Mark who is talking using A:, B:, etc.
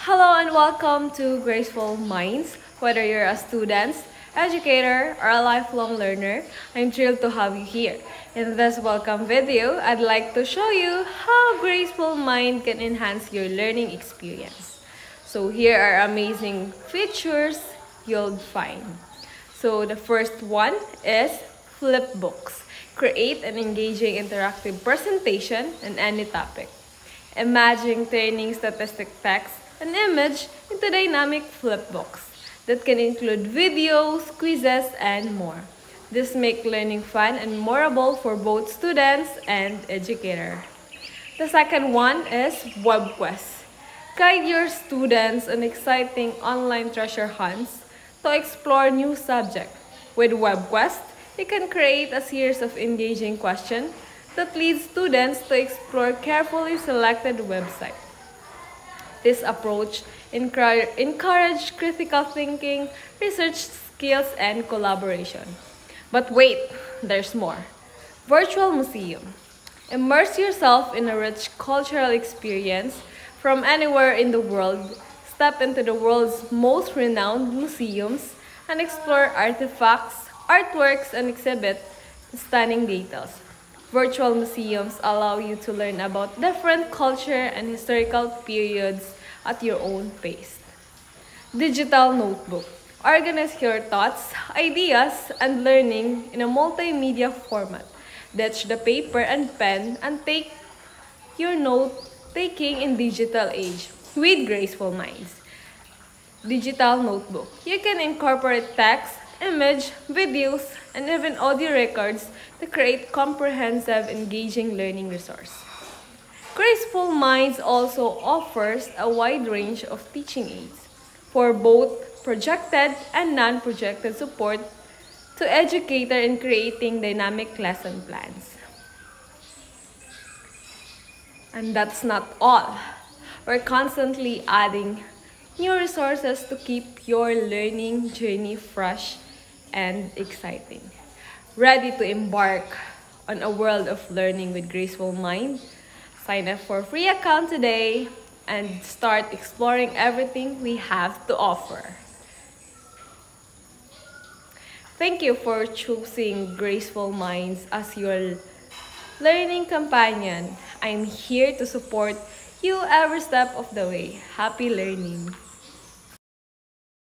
A: Hello and welcome to Graceful Minds. Whether you're a student, educator, or a lifelong learner, I'm thrilled to have you here. In this welcome video, I'd like to show you how Graceful Mind can enhance your learning experience. So here are amazing features you'll find. So the first one is Flipbooks. Create an engaging interactive presentation on any topic. Imagine turning statistic text and image into dynamic flipbooks that can include videos, quizzes, and more. This makes learning fun and memorable for both students and educators. The second one is WebQuest. Guide your students on exciting online treasure hunts to explore new subjects. With WebQuest, you can create a series of engaging questions that lead students to explore carefully selected websites. This approach encourages critical thinking, research skills, and collaboration. But wait, there's more. Virtual Museum. Immerse yourself in a rich cultural experience from anywhere in the world. Step into the world's most renowned museums and explore artifacts, artworks, and exhibit stunning details. Virtual museums allow you to learn about different culture and historical periods at your own pace. Digital Notebook. Organize your thoughts, ideas, and learning in a multimedia format. Ditch the paper and pen and take your note-taking in digital age with Graceful Minds. Digital Notebook. You can incorporate text, image, videos, and even audio records to create comprehensive, engaging learning resource. Graceful Minds also offers a wide range of teaching aids for both projected and non-projected support to educators in creating dynamic lesson plans. And that's not all. We're constantly adding new resources to keep your learning journey fresh and exciting. Ready to embark on a world of learning with Graceful Mind? Sign up for a free account today and start exploring everything we have to offer. Thank you for choosing Graceful Minds as your learning companion. I'm here to support you every step of the way. Happy learning!